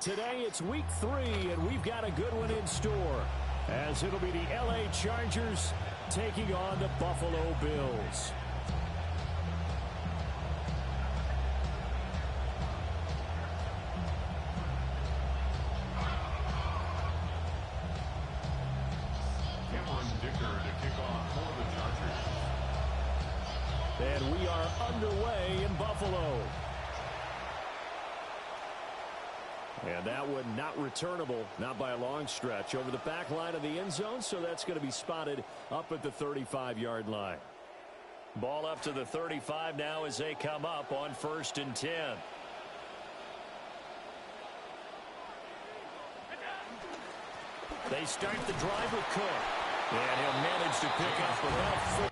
Today it's week 3, and we've got a good one in store, as it'll be the LA Chargers taking on the Buffalo Bills. And we are underway in Buffalo. And that one not returnable, not by a long stretch, over the back line of the end zone, so that's going to be spotted up at the 35-yard line. Ball up to the 35 now as they come up on 1st and 10. They start the drive with Cook, and he'll manage to pick up about 4.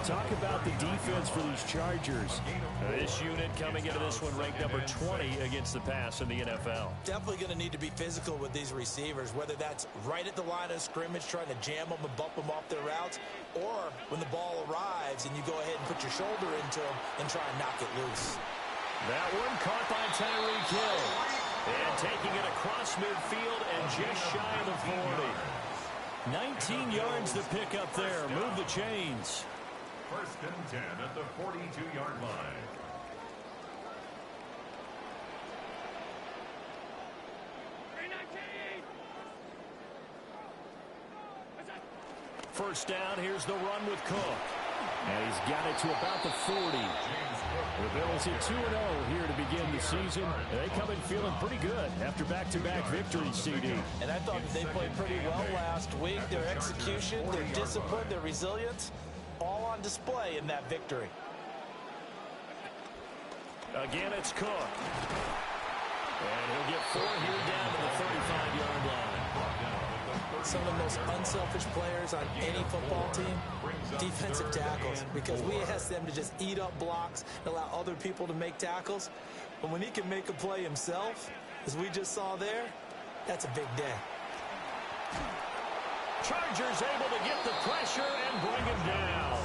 Talk about the defense for these Chargers. This unit coming into this one ranked number 20 against the pass in the NFL. Definitely going to need to be physical with these receivers, whether that's right at the line of scrimmage trying to jam them and bump them off their routes, or when the ball arrives and you go ahead and put your shoulder into them and try and knock it loose. That one caught by Tyreek Hill. And taking it across midfield and just shy of the 40. 19 yards to pick up there. Move the chains. 1st and 10 at the 42-yard line. First down, here's the run with Cook. And he's got it to about the 40. The Bills hit 2-0 here to begin the season. They come in feeling pretty good after back-to-back victories, CD. And I thought that they played pretty well last week. Their execution, their discipline, their resilience, all on display in that victory. Again, it's Cook. And he'll get 4 here down to the 35-yard line. Some of the most unselfish players on any football team, defensive tackles, because we ask them to just eat up blocks and allow other people to make tackles. But when he can make a play himself, as we just saw there, that's a big day. Chargers able to get the pressure and bring him down.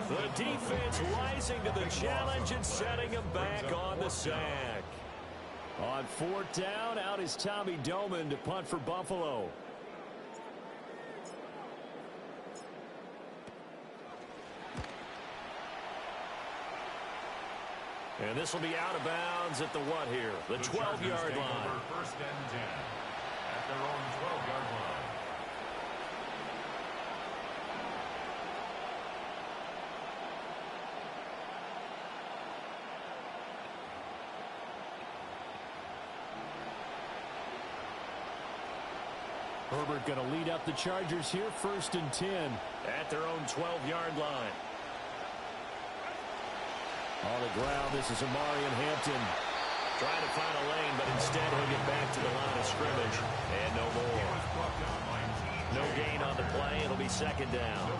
The defense rising to the challenge and setting him back on the sack. On 4th down, out is Tommy Doman to punt for Buffalo. And this will be out of bounds at the what here? The 12-yard line. 1st and 10 at their own 12-yard line. Herbert going to lead up the Chargers here, 1st and 10 at their own 12-yard line. On the ground, this is Amarian Hampton. Trying to find a lane, but instead he'll get back to the line of scrimmage. And no more. No gain on the play. It'll be 2nd down.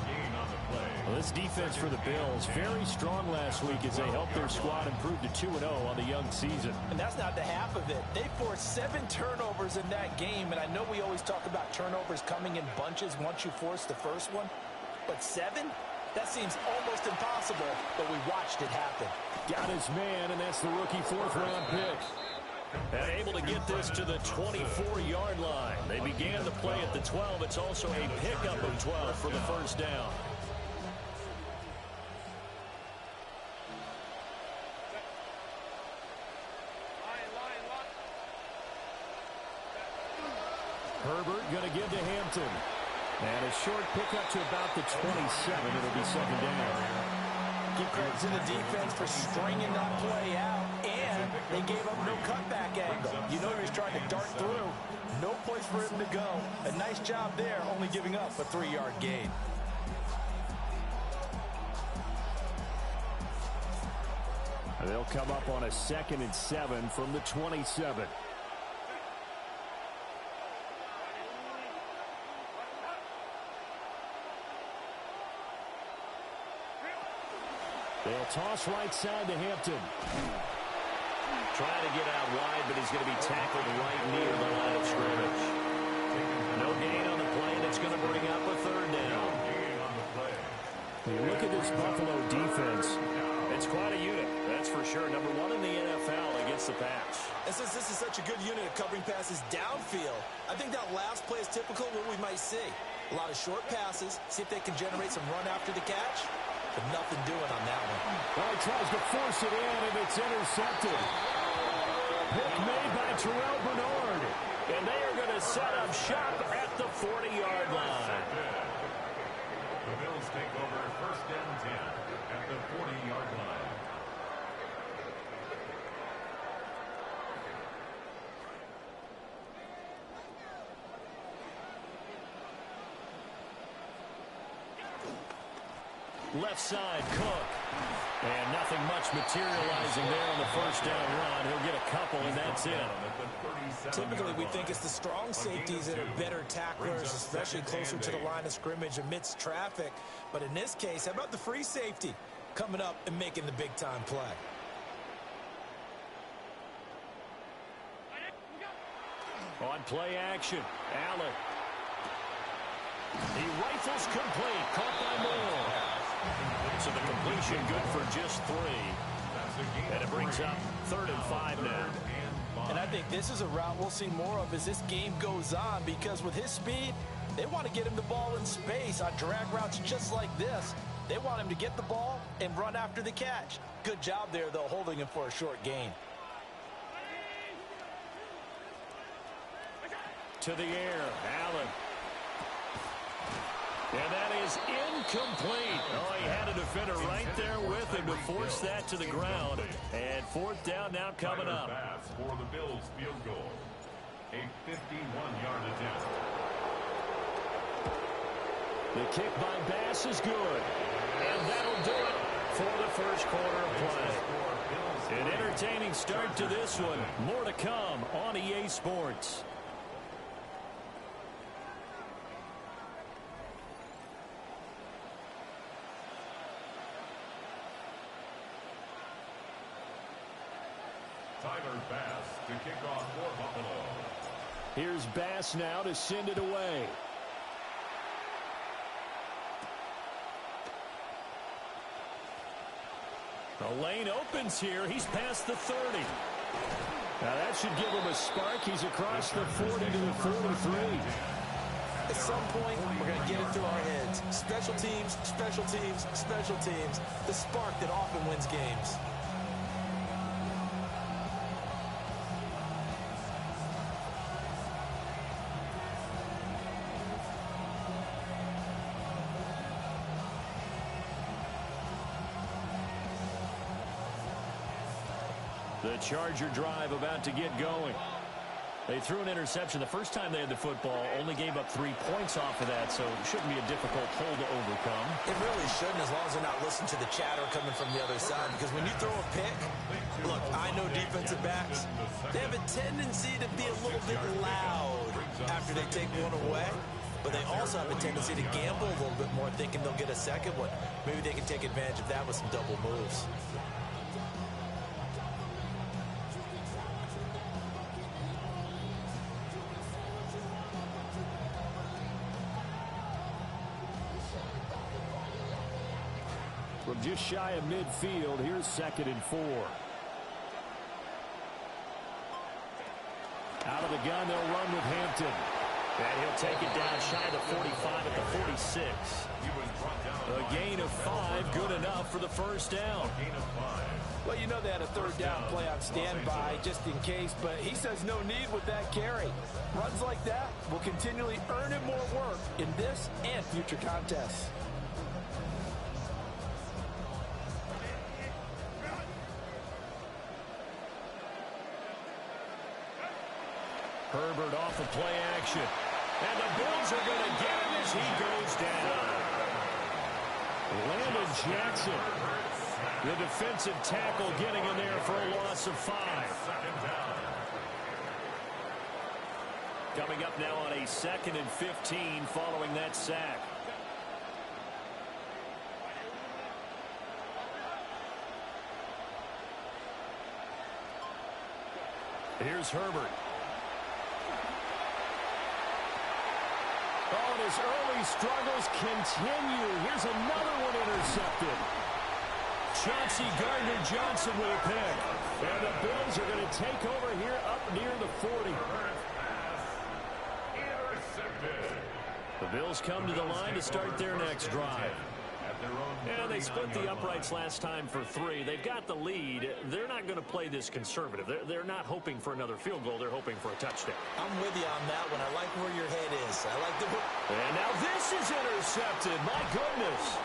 Well, this defense for the Bills, very strong last week as they helped their squad improve to 2-0 on the young season. And that's not the half of it. They forced 7 turnovers in that game, and I know we always talk about turnovers coming in bunches once you force the first one, but 7? That seems almost impossible, but we watched it happen. Got his man, and that's the rookie 4th-round pick. And able to get this to the 24-yard line. They began the play at the 12. It's also a pickup of 12 for the 1st down. Herbert going to give to Hampton. And a short pickup to about the 27. It'll be 2nd down. credit to the defense for stringing that play out, and they gave up no cutback angle. You know he was trying to dart through. No place for him to go. A nice job there, only giving up a 3-yard gain. They'll come up on a 2nd and 7 from the 27. They'll toss right side to Hampton. Trying to get out wide, but he's going to be tackled right near the line of scrimmage. No gain on the play, and it's going to bring up a 3rd down. You look at this Buffalo defense. It's quite a unit, that's for sure. Number 1 in the NFL against the pass. And since this is such a good unit of covering passes downfield, I think that last play is typical of what we might see. A lot of short passes, see if they can generate some run after the catch. But nothing doing on that one. Well, he tries to force it in, and it's intercepted. Pick made by Terrell Bernard. And they are going to set up shop at the 40-yard line. The Bills take over 1st and 10 at the 40-yard line. Left side, Cook. And nothing much materializing there on the 1st down run. He'll get a couple, and that's it. Typically, we think it's the strong safeties that are better tacklers, especially closer to the line of scrimmage amidst traffic. But in this case, how about the free safety coming up and making the big-time play? On play action, Allen. He rifles complete, caught by Moore. So the completion good for just 3. And it brings up 3rd and 5 now. And I think this is a route we'll see more of as this game goes on, because with his speed, they want to get him the ball in space on drag routes just like this. They want him to get the ball and run after the catch. Good job there, though, holding him for a short gain. To the air, Allen. And that is incomplete. Oh, he had a defender right there with him to force that to the ground. And 4th down now coming up. For the Bills field goal. A 51-yard attempt. The kick by Bass is good. And that'll do it for the 1st quarter of play. An entertaining start to this one. More to come on EA Sports. Tyler Bass to kick off for Buffalo. Here's Bass now to send it away. The lane opens here. He's past the 30. Now that should give him a spark. He's across the 40 to the 43. At some point, we're going to get it through our heads. Special teams, special teams, special teams. The spark that often wins games. The Charger drive about to get going. They threw an interception the first time they had the football, only gave up 3 points off of that, so it shouldn't be a difficult hole to overcome. It really shouldn't, as long as they're not listening to the chatter coming from the other side, because when you throw a pick, look, I know defensive backs, they have a tendency to be a little bit loud after they take one away, but they also have a tendency to gamble a little bit more, thinking they'll get a second one. Maybe they can take advantage of that with some double moves. From just shy of midfield, here's 2nd and 4. Out of the gun, they'll run with Hampton. And he'll take it down shy of the 45 at the 46. A gain of 5, good enough for the 1st down. Well, you know they had a 3rd down play on standby just in case, but he says no need with that carry. Runs like that will continually earn him more work in this and future contests. Herbert off the play action. And the Bills are going to get him as he goes down. Landon Jackson, the defensive tackle, getting in there for a loss of 5. Coming up now on a 2nd and 15 following that sack. Here's Herbert. Oh, and his early struggles continue. Here's another one intercepted. Chauncey Gardner-Johnson with a pick. And the Bills are going to take over here up near the 40. The Bills come to the line to start their next drive. And they split the uprights last time for 3. They've got the lead. They're not going to play this conservative. They're not hoping for another field goal. They're hoping for a touchdown. I'm with you on that one. I like where your head is. I like the... And now this is intercepted. My goodness.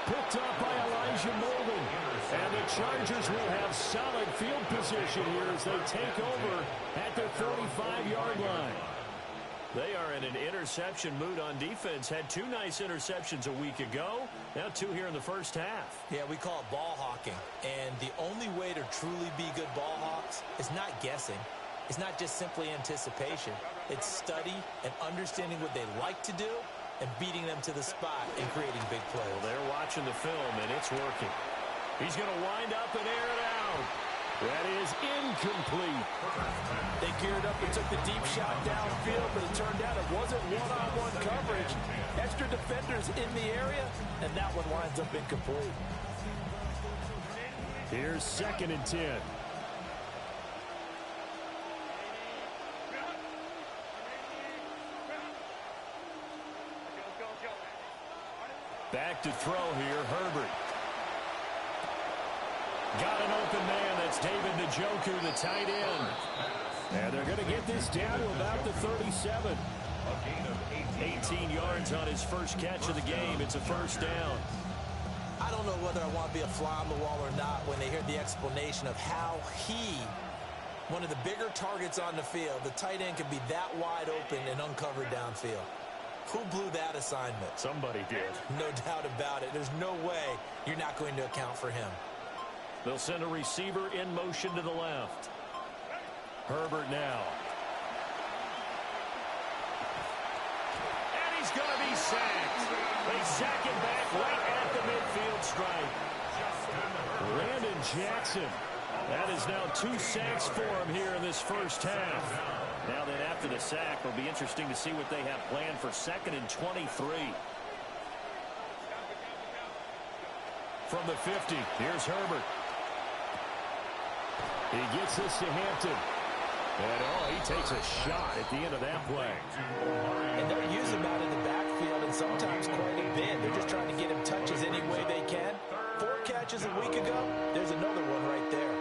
Picked up by Elijah Molden. And the Chargers will have solid field position here as they take over at their 45-yard line. They are in an interception mood on defense. Had 2 nice interceptions a week ago. Now 2 here in the first half. Yeah, we call it ball hawking. And the only way to truly be good ball hawks is not guessing. It's not just simply anticipation. It's study and understanding what they like to do and beating them to the spot and creating big plays. Well, they're watching the film, and it's working. He's going to wind up and air it out. That is incomplete. They geared up and took the deep shot downfield, but it turned out it wasn't one-on-one coverage. Extra defenders in the area, and that one winds up incomplete. Here's 2nd and 10. Back to throw here, Herbert. Got an open man. That's David Njoku, the tight end. And they're going to get this down to about the 37. 18 yards on his first catch of the game. It's a first down. I don't know whether I want to be a fly on the wall or not when they hear the explanation of how one of the bigger targets on the field, the tight end can be that wide open and uncovered downfield. Who blew that assignment? Somebody did. No doubt about it. There's no way you're not going to account for him. They'll send a receiver in motion to the left. Herbert now. And he's going to be sacked. They sack him back right at the midfield stripe. Landon Jackson. That is now 2 sacks for him here in this first half. Now then, after the sack, it'll be interesting to see what they have planned for 2nd and 23. From the 50, here's Herbert. He gets this to Hampton. And, he takes a shot at the end of that play. And they'll use him out in the backfield and sometimes quite a bit. They're just trying to get him touches any way they can. 4 catches a week ago. There's another one right there.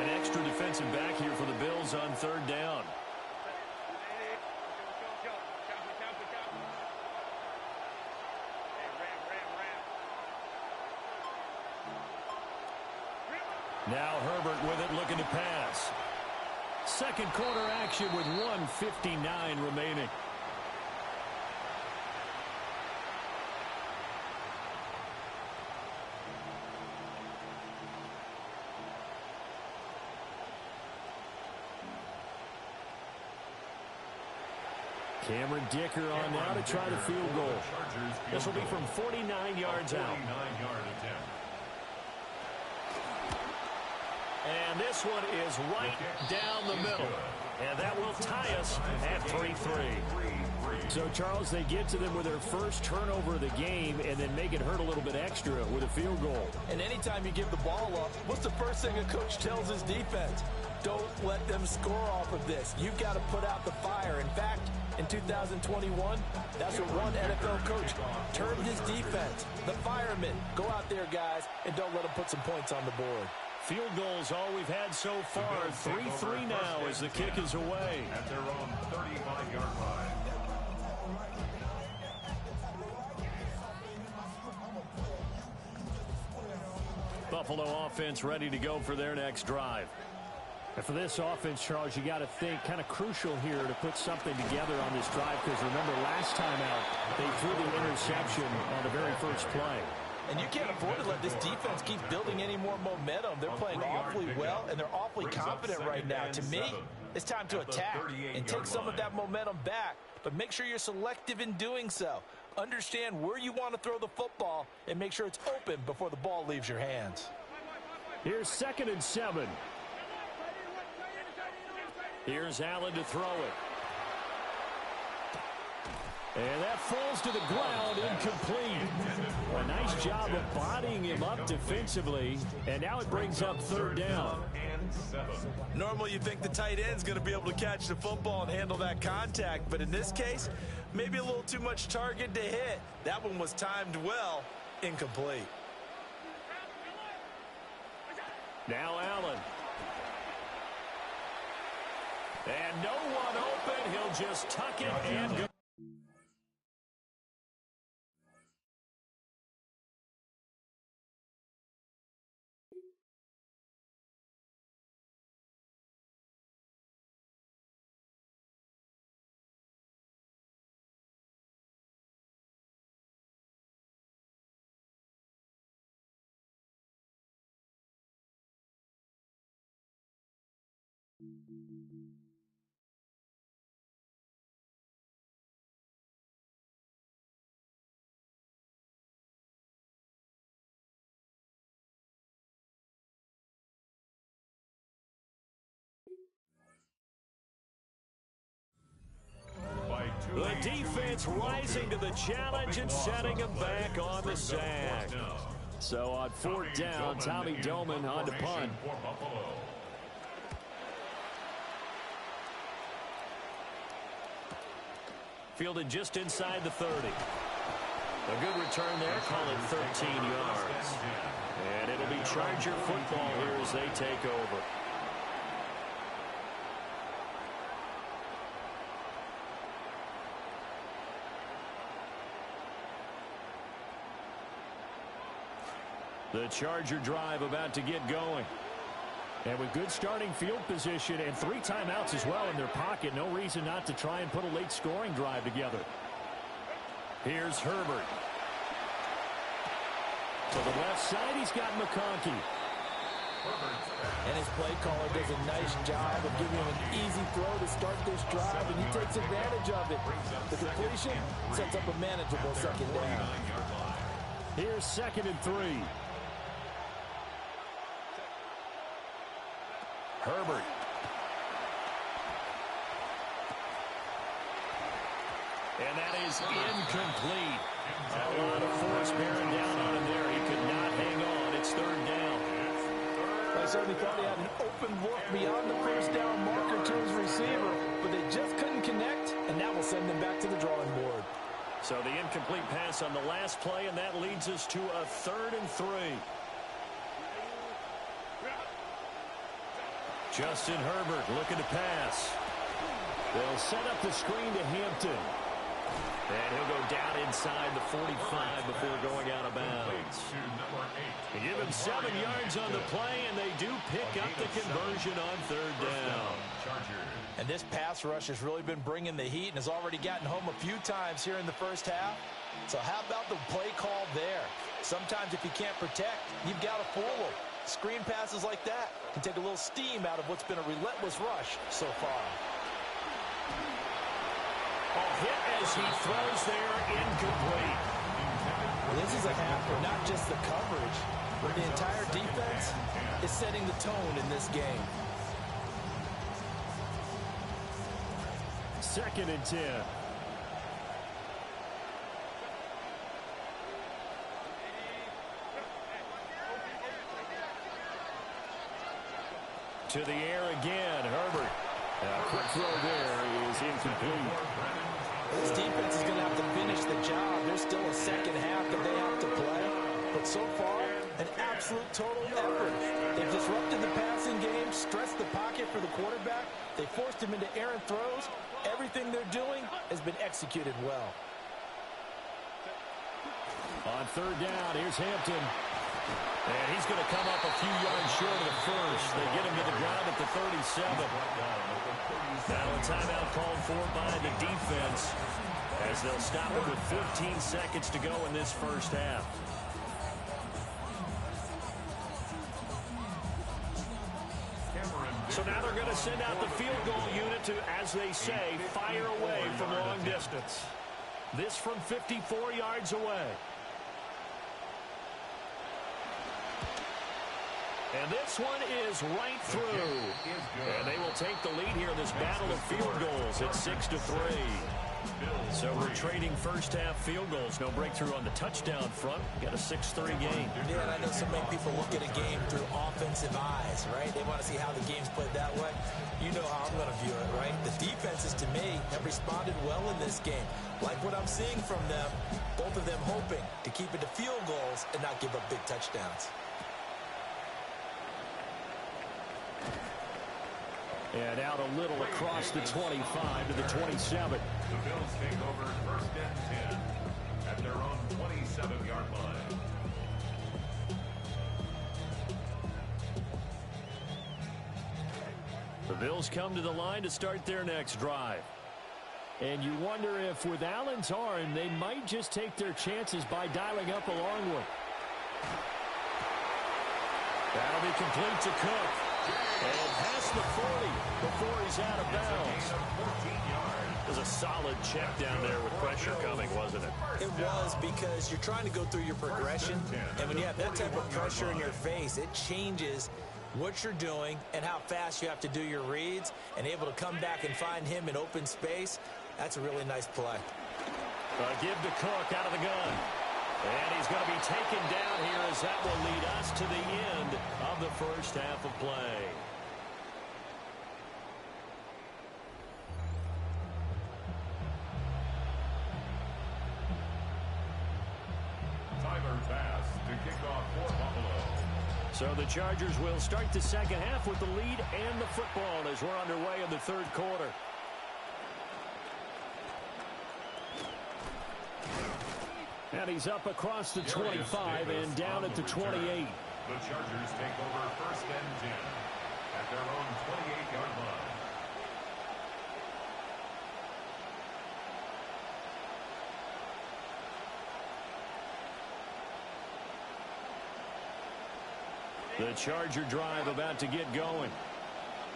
An extra defensive back here for the Bills on 3rd down. Now Herbert with it, looking to pass. Second quarter action with 1:59 remaining. Cameron Dicker on now to try the field goal. This will be from 49 yards out. And this one is right down the middle. And that will tie us at 3-3. So, Charles, they get to them with their first turnover of the game and then make it hurt a little bit extra with a field goal. And anytime you give the ball up, what's the first thing a coach tells his defense? Don't let them score off of this. You've got to put out the fire. In fact, in 2021, that's what one NFL coach termed his defense. The firemen. Go out there, guys, and don't let them put some points on the board. Field goals all we've had so far. 3-3 now as the kick is away. At their own 35-yard line. Buffalo offense ready to go for their next drive. And for this offense, Charles, you got to think kind of crucial here to put something together on this drive, because remember last time out they threw the interception on the very first play. And you can't afford to let this defense keep building any more momentum. They're playing awfully well, and they're awfully confident right now. To me, it's time to attack and take some of that momentum back, but make sure you're selective in doing so. Understand where you want to throw the football and make sure it's open before the ball leaves your hands. Here's 2nd and 7. Here's Allen to throw it. And that falls to the ground, incomplete. A nice job of bodying him up defensively, and now it brings up 3rd down. Normally you think the tight end's going to be able to catch the football and handle that contact, but in this case, maybe a little too much target to hit. That one was timed well, incomplete. Now Allen. And no one open. He'll just tuck it and go. The defense rising to the challenge and setting him back on the sack. So on 4th down, Tommy Doman on to punt. Fielded just inside the 30. A good return there, call it 13 yards. And it'll be Charger football here as they take over. The Charger drive about to get going. And with good starting field position and 3 timeouts as well in their pocket, no reason not to try and put a late scoring drive together. Here's Herbert. To the left side, he's got McConkey. And his play caller does a nice job of giving him an easy throw to start this drive, and he takes advantage of it. The completion sets up a manageable 2nd down. Here's 2nd and 3. Herbert. And that is incomplete. A lot of force bearing down on him there. He could not hang on. It's 3rd down. I certainly thought he had an open look beyond the 1st down marker to his receiver, but they just couldn't connect, and that will send them back to the drawing board. So the incomplete pass on the last play, and that leads us to a 3rd and 3. Justin Herbert looking to pass. They'll set up the screen to Hampton. And he'll go down inside the 45 before going out of bounds. They give him 7 yards on the play, and they do pick up the conversion on 3rd down. And this pass rush has really been bringing the heat and has already gotten home a few times here in the 1st half. So how about the play call there? Sometimes if you can't protect, you've got to fool them. Screen passes like that can take a little steam out of what's been a relentless rush so far. A hit as he throws there, incomplete. Well, this is a half for not just the coverage, but the entire defense is setting the tone in this game. 2nd and 10. To the air again, Herbert. A quick throw there is incomplete. This defense is going to have to finish the job. There's still a 2nd half that they have to play. But so far, an absolute total effort. They've disrupted the passing game, stressed the pocket for the quarterback. They forced him into errant throws. Everything they're doing has been executed well. On 3rd down, here's Hampton. And he's going to come up a few yards short of the first. They get him to the ground at the 37. Now a timeout called for by the defense as they'll stop it with 15 seconds to go in this first half. So now they're going to send out the field goal unit to, as they say, fire away from long distance. This from 54 yards away. And this one is right through. And they will take the lead here in this battle of field goals at 6-3. So we're trading first half field goals. No breakthrough on the touchdown front. Got a 6-3 game. Yeah, and I know so many people look at a game through offensive eyes, right? They want to see how the game's played that way. You know how I'm going to view it, right? The defenses, to me, have responded well in this game. Like what I'm seeing from them, both of them hoping to keep it to field goals and not give up big touchdowns. And out a little across the 25 to the 27. The Bills take over first and 10 at their own 27-yard line. The Bills come to the line to start their next drive. And you wonder if with Allen's arm, they might just take their chances by dialing up a long one. That'll be complete to Cook. And past the 40 before he's out of bounds. It was a solid check down there with pressure coming, wasn't it? It was, because you're trying to go through your progression, and when you have that type of pressure in your face, it changes what you're doing and how fast you have to do your reads, and able to come back and find him in open space. That's a really nice play. Give to Cook out of the gun. And he's going to be taken down here as that will lead us to the end of the first half of play. Tyler Bass to kick off for Buffalo. So the Chargers will start the second half with the lead and the football as we're underway in the third quarter. And he's up across the 25 and down at the 28. The Chargers take over first and 10 at their own 28-yard line. The Charger drive about to get going.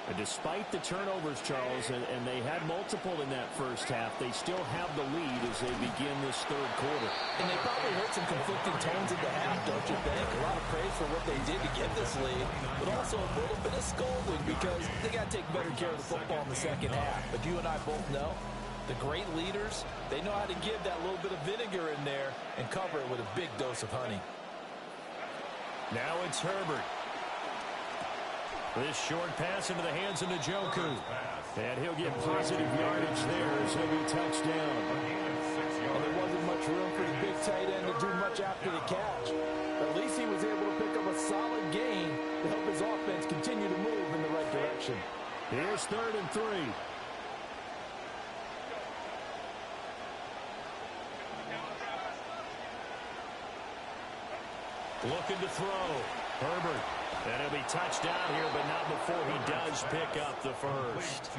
And despite the turnovers, Charles, and they had multiple in that first half, they still have the lead as they begin this third quarter. And they probably heard some conflicting tones at the half, don't you think? A lot of praise for what they did to get this lead, but also a little bit of scolding because they got to take better care of the football in the second half. But you and I both know the great leaders, they know how to give that little bit of vinegar in there and cover it with a big dose of honey. Now it's Herbert. This short pass into the hands of Njoku. And he'll get positive yardage there as he'll be touched down. And there wasn't much room for the big tight end to do much after the catch. At least he was able to pick up a solid gain to help his offense continue to move in the right direction. Here's 3rd and 3. Looking to throw. Herbert. And he'll be touched down here, but not before he does pick up the first.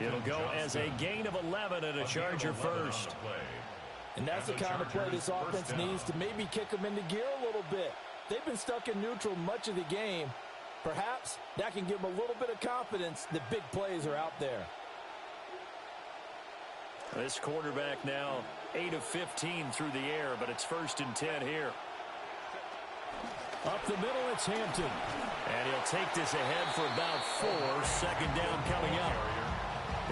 It'll go as a gain of 11 and a Charger first. And that's the kind of play this offense needs to maybe kick them into gear a little bit. They've been stuck in neutral much of the game. Perhaps that can give them a little bit of confidence that big plays are out there. This quarterback now 8 of 15 through the air, but it's 1st and 10 here. Up the middle, it's Hampton. And he'll take this ahead for about 4. 2nd down coming up.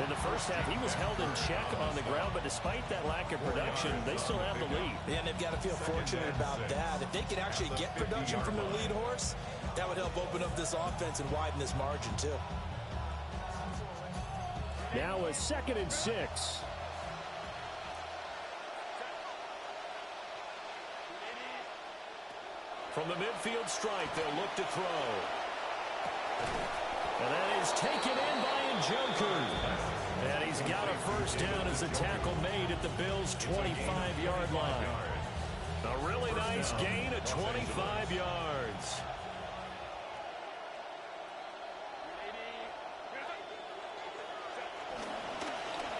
In the first half, he was held in check on the ground, but despite that lack of production, they still have the lead. Yeah, and they've got to feel fortunate about that. If they can actually get production from their lead horse, that would help open up this offense and widen this margin, too. Now a 2nd and 6. From the midfield stripe, they'll look to throw. And that is taken in by Njoku. And he's got a 1st down as a tackle made at the Bills' 25-yard line. A really nice gain of 25 yards.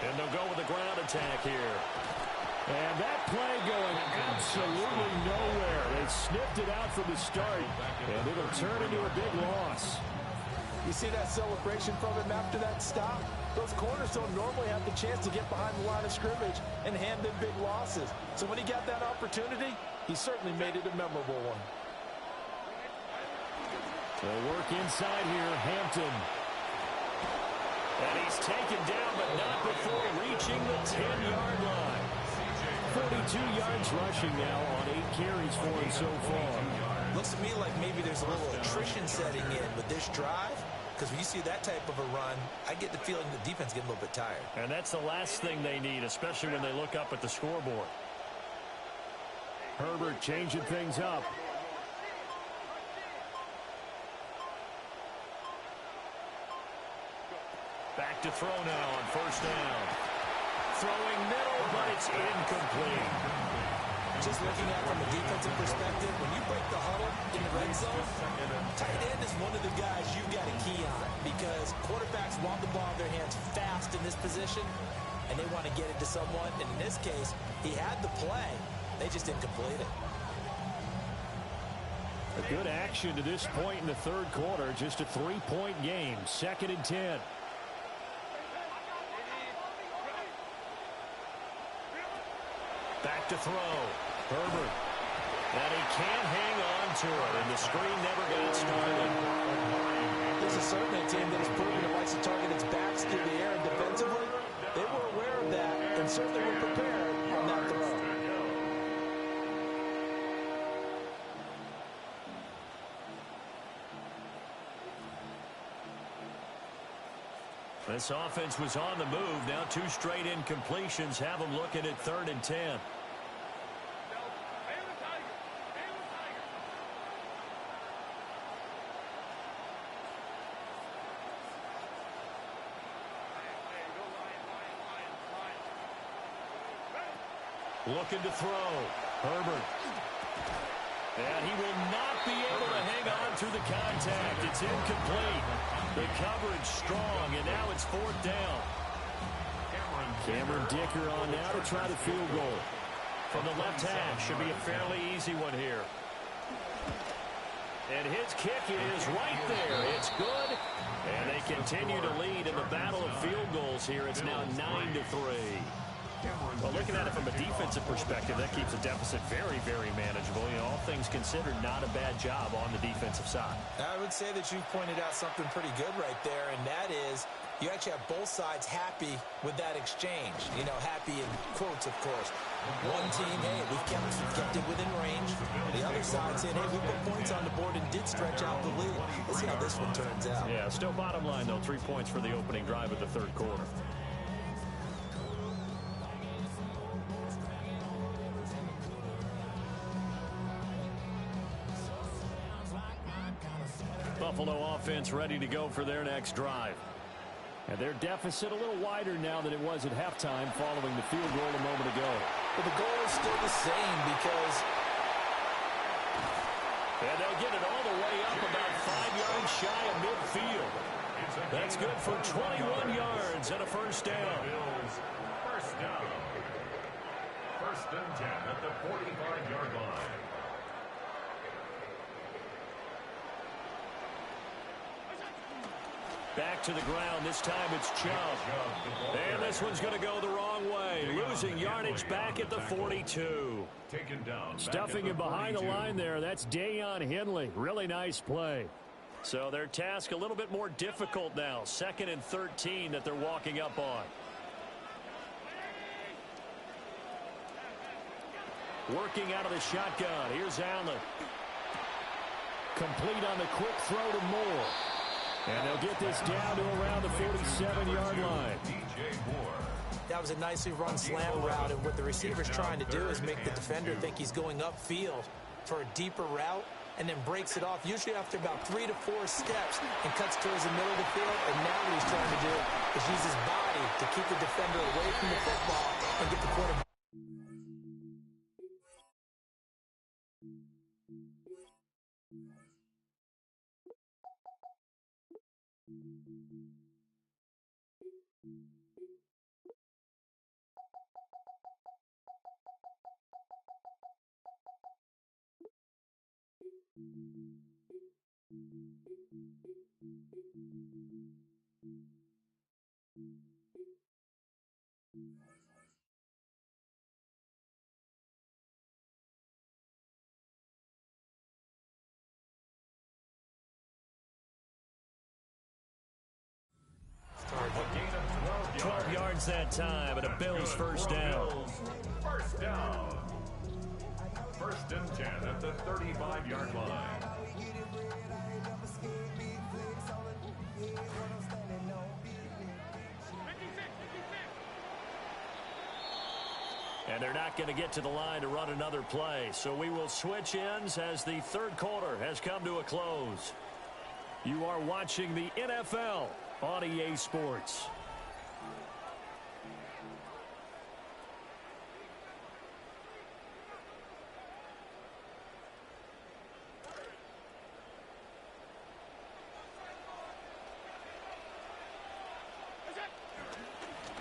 And they'll go with a ground attack here. And that play going absolutely nowhere. They sniffed it out from the start, and it'll turn into a big loss. You see that celebration from him after that stop? Those corners don't normally have the chance to get behind the line of scrimmage and hand them big losses. So when he got that opportunity, he certainly made it a memorable one. They'll work inside here, Hampton. And he's taken down, but not before reaching the 10-yard line. 42 yards rushing now on 8 carries for him so far. Looks to me like maybe there's a little attrition setting in with this drive, because when you see that type of a run, I get the feeling the defense getting a little bit tired. And that's the last thing they need, especially when they look up at the scoreboard. Herbert changing things up. Back to throw now on first down. Throwing middle, but it's incomplete. Just looking at it from a defensive perspective, when you break the huddle in the red zone, tight end is one of the guys you've got to key on, because quarterbacks want the ball in their hands fast in this position, and they want to get it to someone. And in this case, he had the play. They just didn't complete it. A good action to this point in the third quarter. Just a 3-point game. 2nd and 10. Back to throw. Herbert. And he can't hang on to it, and the screen never got started. This is certainly a team that has proven it likes to target its backs through the air, and defensively, they were aware of that and certainly were prepared on that throw. This offense was on the move. Now 2 straight incompletions have them looking at 3rd and 10. Looking to throw. Herbert. And he will not be able to hang on through the contact. It's incomplete. The coverage strong, and now it's 4th down. Cameron Dicker on now to try the field goal. From the left hash, should be a fairly easy one here. And his kick is right there. It's good. And they continue to lead in the battle of field goals here. It's now 9-3. Well, looking at it from a defensive perspective, that keeps the deficit very, very manageable. You know, all things considered, not a bad job on the defensive side. I would say that you've pointed out something pretty good right there, and that is you actually have both sides happy with that exchange. You know, happy in quotes, of course. One team, hey, we've kept it within range. The other side saying, hey, we put points on the board and did stretch out the lead. Let's see how this one turns out. Yeah, still bottom line, though, 3 points for the opening drive of the third quarter. Buffalo offense ready to go for their next drive. And their deficit a little wider now than it was at halftime following the field goal a moment ago. But the goal is still the same because... And they'll get it all the way up about 5 yards shy of midfield. That's good for 21 yards and a first down. First down. 1st and 10 at the 45-yard line. Back to the ground. This time it's Chubb. And this one's going to go the wrong way. Losing yardage back at the 42. Taken down. Stuffing him behind the line there. That's Dayon Henley. Really nice play. So their task a little bit more difficult now. 2nd and 13 that they're walking up on. Working out of the shotgun. Here's Allen. Complete on the quick throw to Moore. And they'll get this down to around the 47-yard line. That was a nicely run slam route, and what the receiver's trying to do is make the defender think he's going upfield for a deeper route, and then breaks it off, usually after about 3 to 4 steps, and cuts towards the middle of the field. And now what he's trying to do is use his body to keep the defender away from the football and get the quarterback. yards that time, and a Bills first down. First down. First and 10 at the 35-yard line. And they're not going to get to the line to run another play. So we will switch ends as the third quarter has come to a close. You are watching the NFL on EA Sports.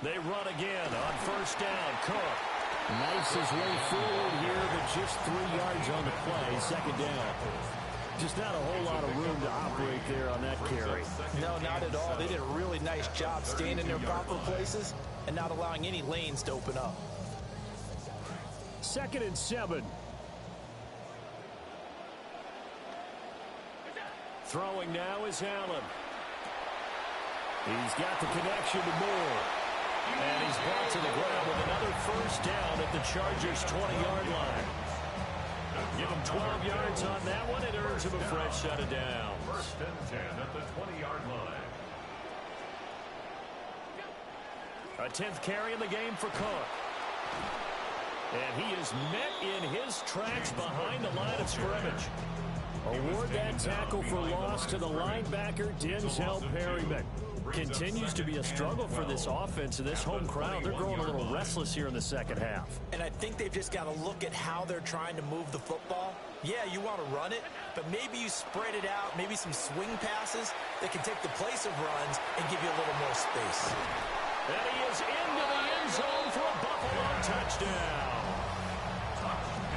They run again on first down. Cook. Nice his way forward here, but just 3 yards on the play. Second down. Just not a whole lot of room to operate there on that carry. No, not at all. They did a really nice job staying in their proper places and not allowing any lanes to open up. 2nd and 7. Throwing now is Allen. He's got the connection to Moore. And he's brought to the ground with another first down at the Chargers' 20-yard line. Give him 12 yards on that one. It earns him a fresh set of downs. First and 10 at the 20-yard line. A 10th carry in the game for Cook. And he is met in his tracks behind the line of scrimmage. Award that tackle for loss to the linebacker, Denzel Perryman. Continues to be a struggle for this offense and this home crowd. They're growing a little restless here in the second half. And I think they've just got to look at how they're trying to move the football. Yeah, you want to run it, but maybe you spread it out, maybe some swing passes that can take the place of runs and give you a little more space. And he is into the end zone for a Buffalo touchdown.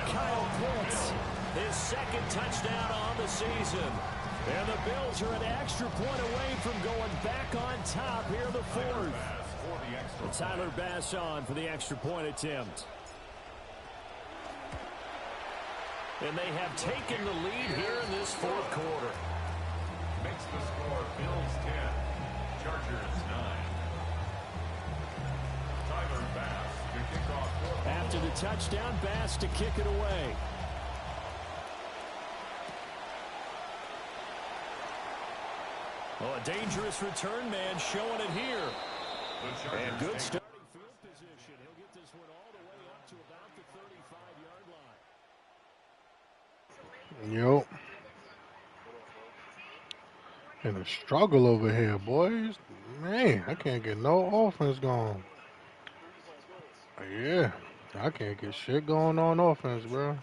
Kyle Pitts. His second touchdown on the season. And the Bills are an extra point away from going back on top here in the fourth. And Tyler Bass on for the extra point attempt. And they have taken the lead here in this fourth quarter. Makes the score Bills 10, Chargers 9. Tyler Bass to kick off. After the touchdown, Bass to kick it away. Oh, a dangerous return man showing it here. And good starting field position. He'll get this one all the way up to about the 35-yard line. Yup. And a struggle over here, boys. Man, I can't get no offense going. Yeah, I can't get shit going on offense, bro.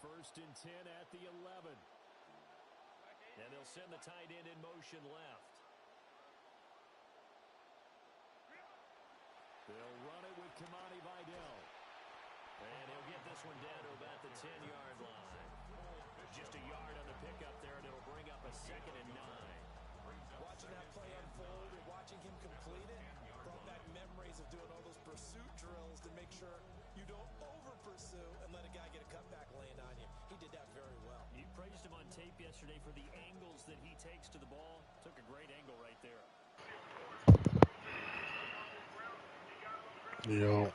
First and 10 at the 11. And they'll send the tight end in motion left. They'll run it with Kamani Vidal. And he'll get this one down to about the 10-yard line. Just a yard on the pickup there, and it'll bring up a 2nd and 9. Watching that play unfold and watching him complete it brought back memories of doing all those pursuit drills to make sure you don't over-pursue and let a guy get a cutback lane on you. He did that very well. You praised him on tape yesterday for the angles that he takes to the ball. Took a great angle right there. Yo.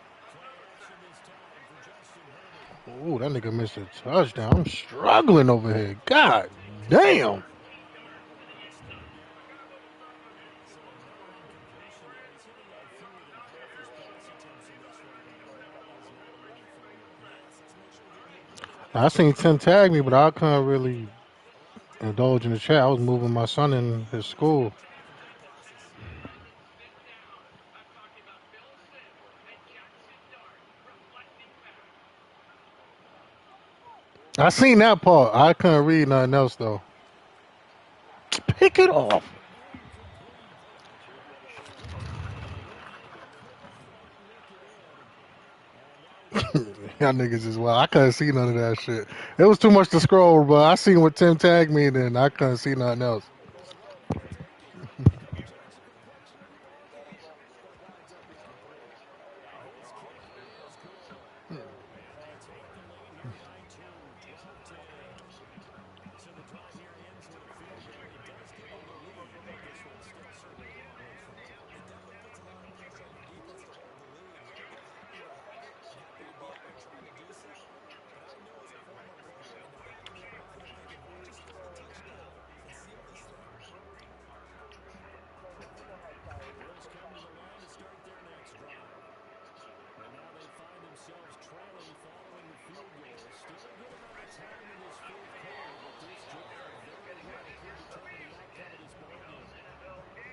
Ooh, that nigga missed a touchdown. I'm struggling over here. God damn. I seen Tim tag me, but I couldn't really indulge in the chat. I was moving my son in his school. I seen that part. I couldn't read nothing else though. Pick it off. Y'all niggas as well. I couldn't see none of that shit. It was too much to scroll, but I seen what Tim tagged me, and then I couldn't see nothing else.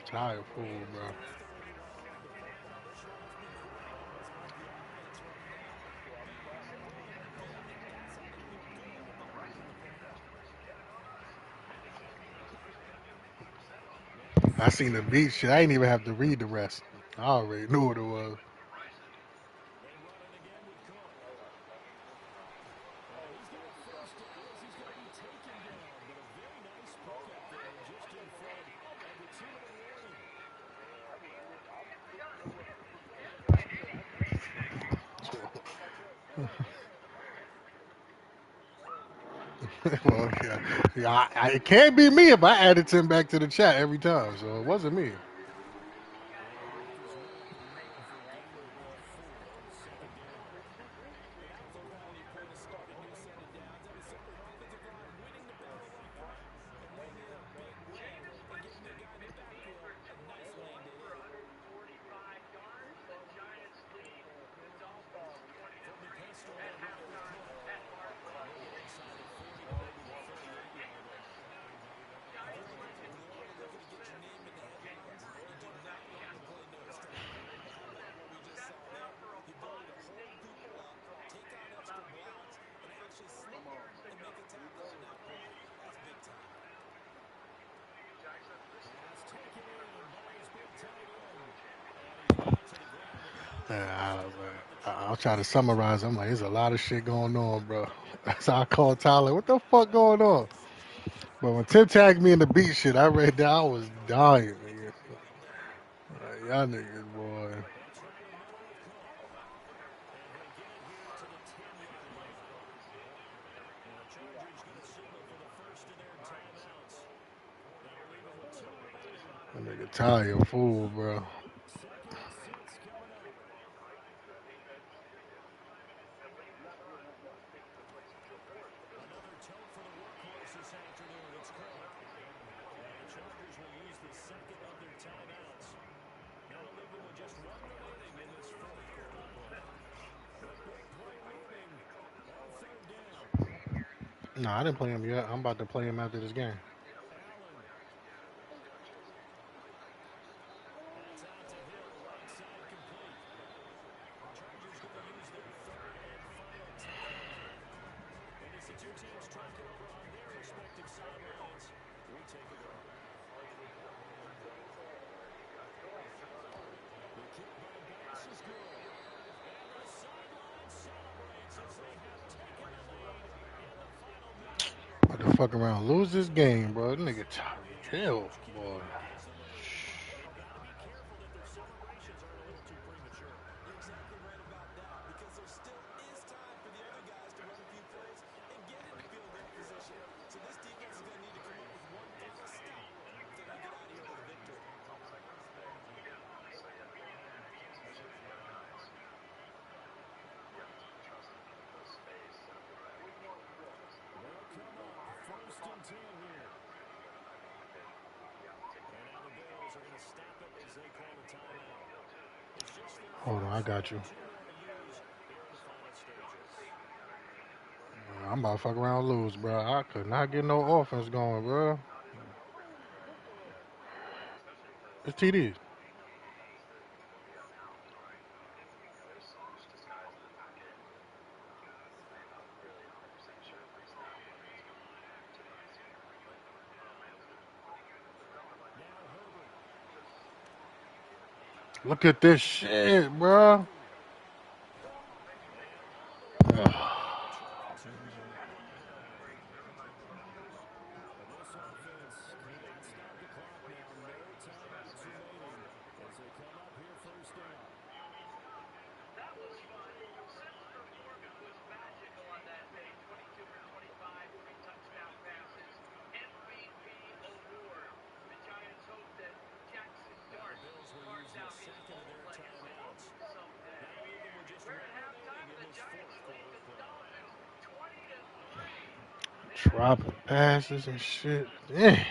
Tired fool, bro. I seen the beat shit. I didn't even have to read the rest. I already knew what it was. Well, yeah. It can't be me if I added Tim back to the chat every time. So it wasn't me. Yeah, I'll try to summarize. I'm like, there's a lot of shit going on, bro. That's how I called Tyler. What the fuck going on? But when Tim tagged me in the beat shit, I read that I was dying, nigga. Like, y'all niggas, boy. That nigga Tyler a fool, bro. No, I didn't play him yet. I'm about to play him after this game. About to fuck around, lose this game, bro. That nigga Tyreek Hill, boy. Hold on, I got you. I'm about to fuck around and lose, bro. I could not get no offense going, bro. It's TDs. Look at this shit, bro. Dropping passes and shit. Damn.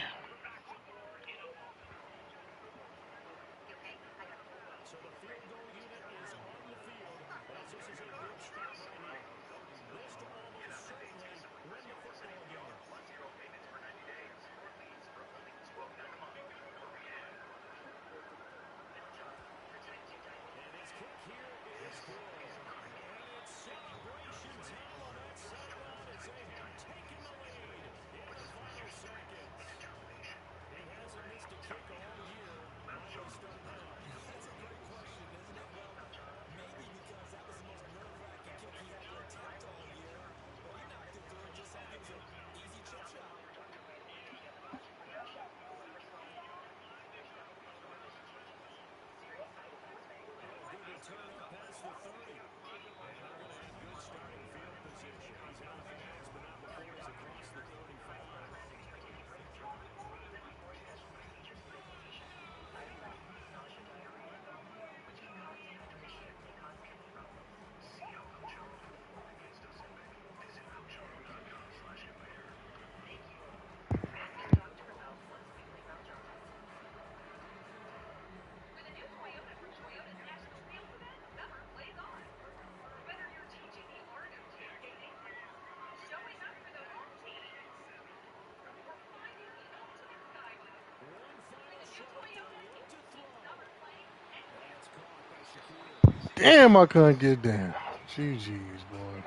Damn, I couldn't get down. GG's, boy.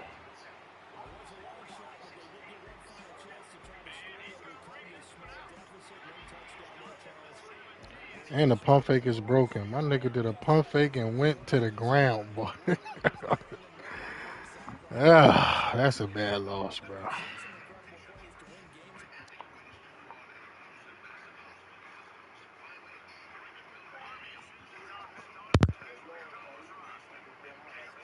And the pump fake is broken. My nigga did a pump fake and went to the ground, boy. Ah, that's a bad loss, bro.